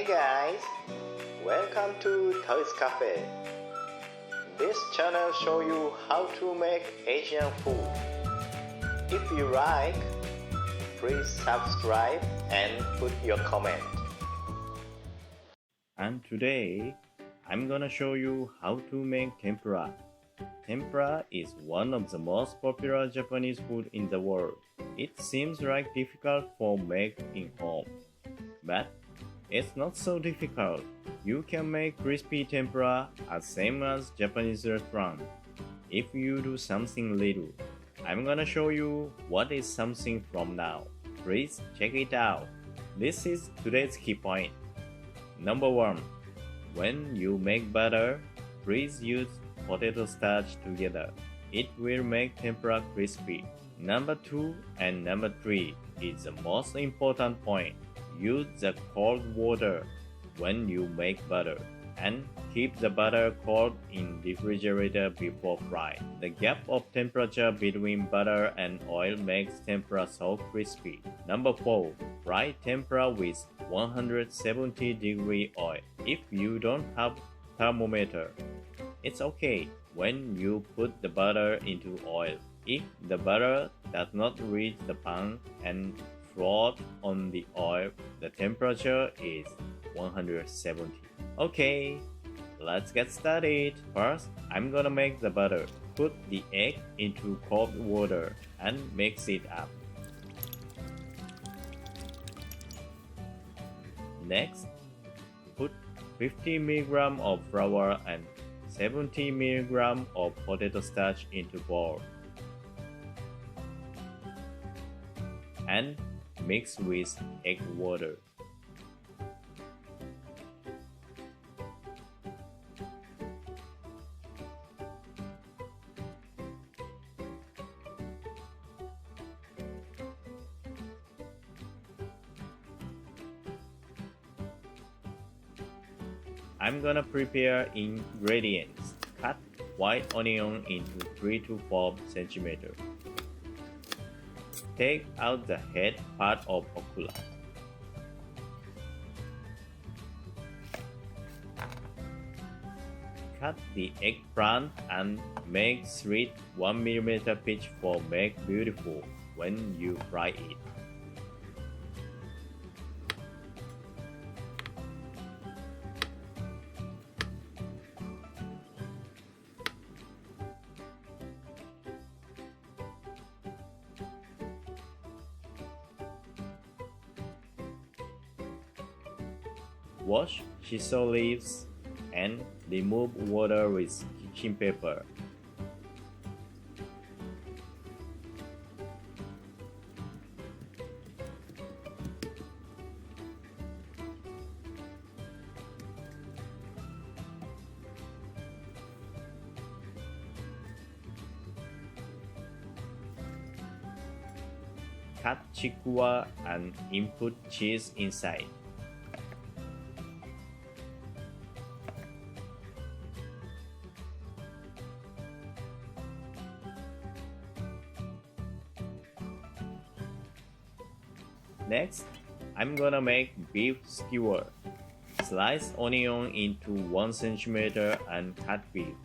Hey guys, welcome to Toys Cafe. This channel show you how to make Asian food. If you like, please subscribe and put your comment. And today, I'm gonna show you how to make tempura. Tempura is one of the most popular Japanese food in the world. It seems like difficult for make in home, but it's not so difficult. You can make crispy tempura as same as Japanese restaurant if you do something little. I'm gonna show you what is something from now. Please check it out. This is today's key point. Number 1. When you make butter, please use potato starch together. It will make tempura crispy. Number 2 and number 3 is the most important point. Use the cold water when you make butter and keep the butter cold in refrigerator before frying. The gap of temperature between butter and oil makes tempura so crispy. Number 4. Fry tempura with 170-degree oil. If you don't have thermometer, it's okay when you put the butter into oil. If the butter does not reach the pan and float on the oil, the temperature is 170. Okay, let's get started. First, I'm gonna make the butter. Put the egg into cold water and mix it up. Next, put 50 mg of flour and 70 mg of potato starch into bowl and mix with egg water. I'm gonna prepare ingredients. Cut white onion into 3 to 4 cm. Take out the head part of okura. Cut the eggplant and make slit 1 mm pitch for make beautiful when you fry it. Wash shiso leaves and remove water with kitchen paper. Cut chikuwa and input cheese inside. Next, I'm gonna make beef skewer. Slice onion into 1 cm and cut beef.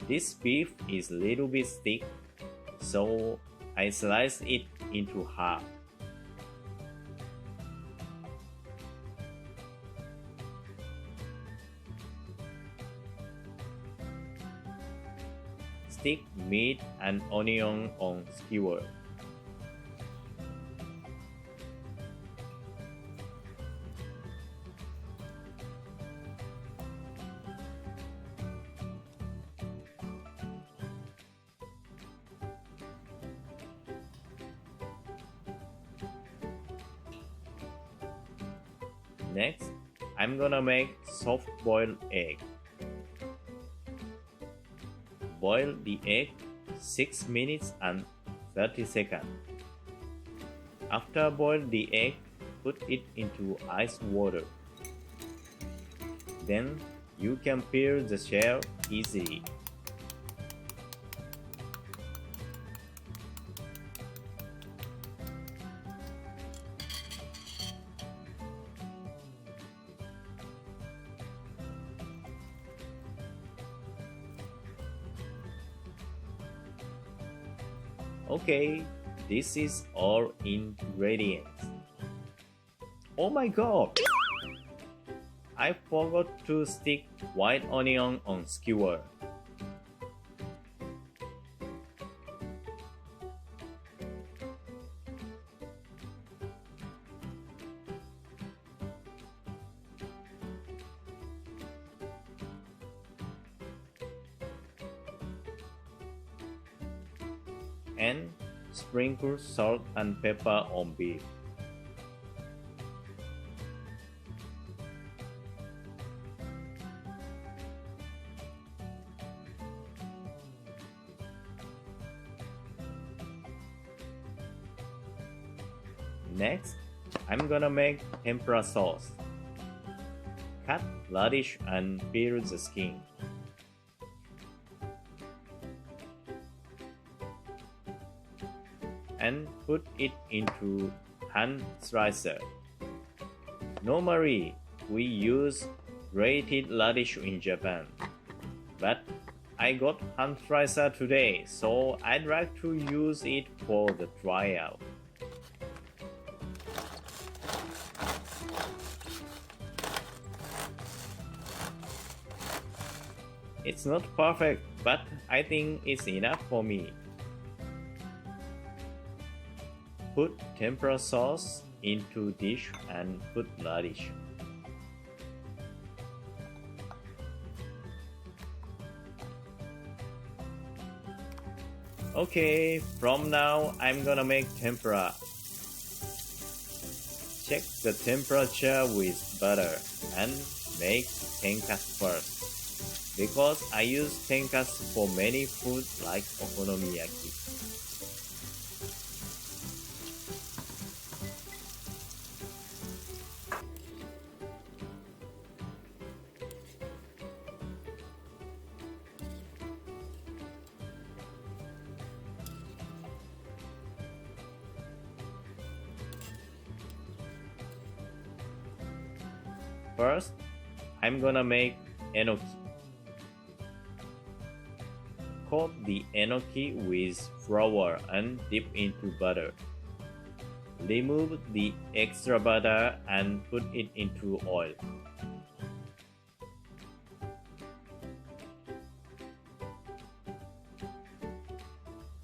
This beef is a little bit thick, so I slice it into half. Stick meat and onion on skewer. Next, I'm gonna make soft-boiled egg. Boil the egg 6 minutes and 30 seconds. After boil the egg, put it into ice water. Then You can peel the shell easily. Okay, this is all ingredients. Oh my god! I forgot to stick white onion on skewer. And sprinkle salt and pepper on beef. Next, I'm gonna make tempura sauce. Cut radish and peel the skin. And put it into hand slicer. Normally, we use grated radish in Japan, but I got hand slicer today, so I'd like to use it for the tryout. It's not perfect, but I think it's enough for me. Put tempura sauce into dish and put radish. Okay, from now I'm gonna make tempura. Check the temperature with butter and make tenkatsu first, because I use tenkatsu for many foods like okonomiyaki. First, I'm gonna make enoki. Coat the enoki with flour and dip into butter. Remove the extra butter and put it into oil.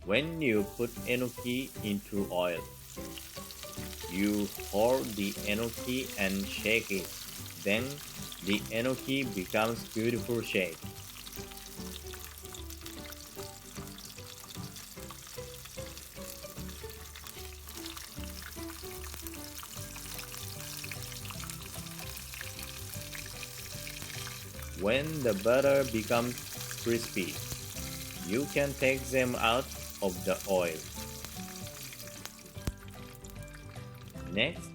When you put enoki into oil, you hold the enoki and shake it. Then the enoki becomes beautiful shape. When the butter becomes crispy, you can take them out of the oil. Next,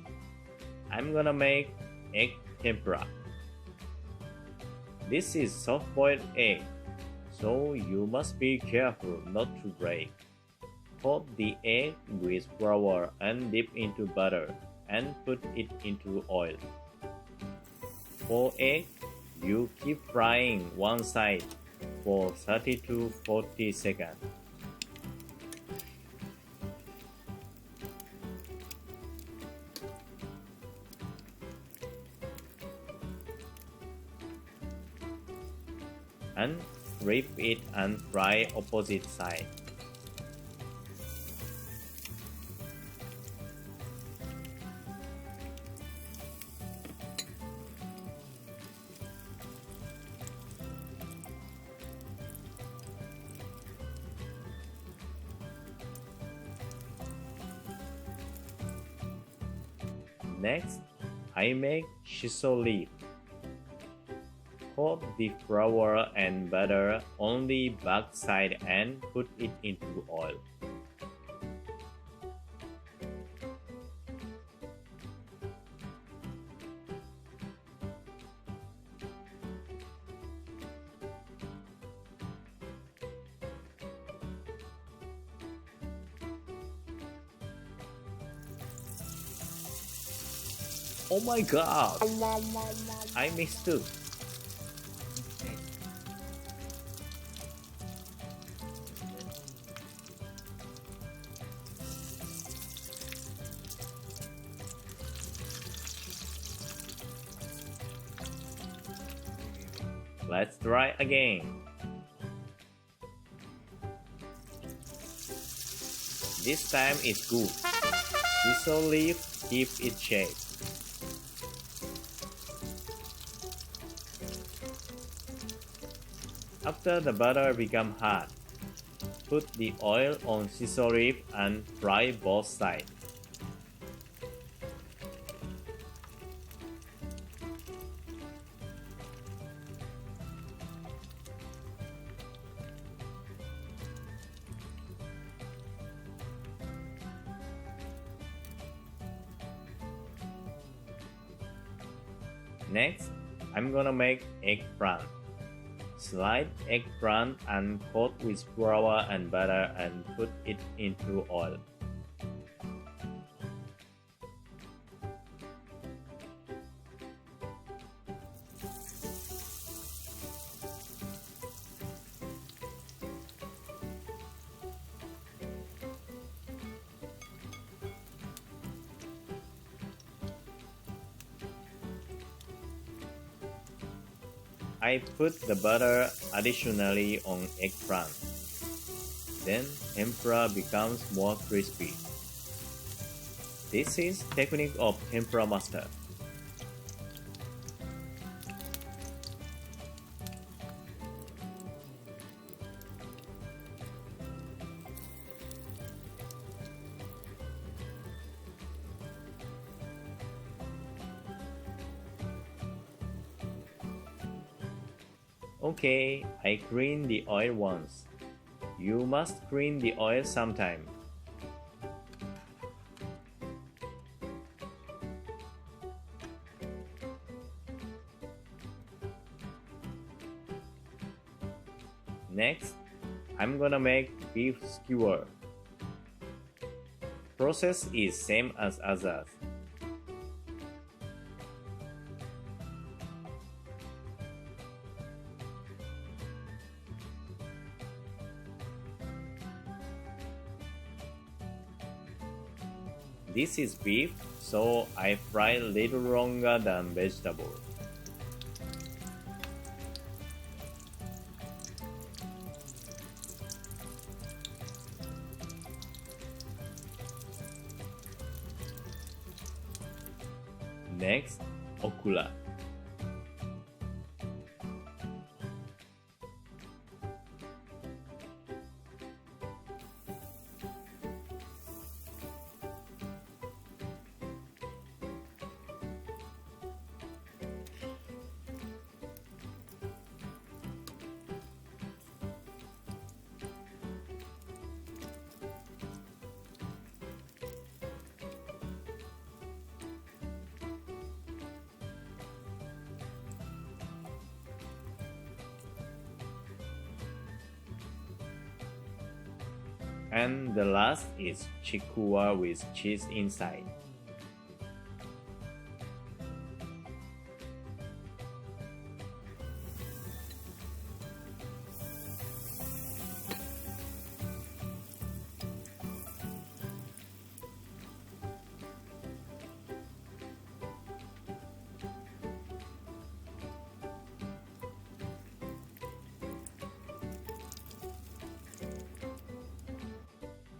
I'm gonna make egg tempura. This is soft-boiled egg, so you must be careful not to break. Coat the egg with flour and dip into butter and put it into oil. For egg, you keep frying one side for 30 to 40 seconds. And flip it and fry opposite side. Next, I make shiso leaf. Coat the flour and butter on the back side and put it into oil. Oh my god! I missed too. Let's try again. This time it's good. Shiso leaf keep its shape. After the butter become hard, put the oil on shiso leaf and fry both sides. Next, I'm gonna make eggplant. Slide eggplant and coat with flour and butter and put it into oil. I put the butter additionally on eggplant. Then tempura becomes more crispy. This is technique of tempura master. Okay, I clean the oil once. You must clean the oil sometime. Next, I'm gonna make beef skewer. Process is same as others. This is beef, so I fry a little longer than vegetable. Next, okura. And the last is Chikuwa with cheese inside.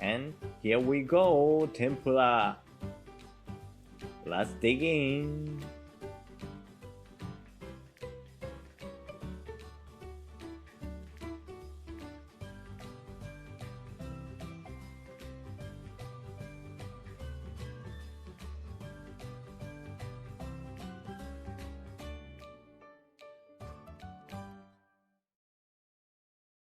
And here we go, tempura. Let's dig in.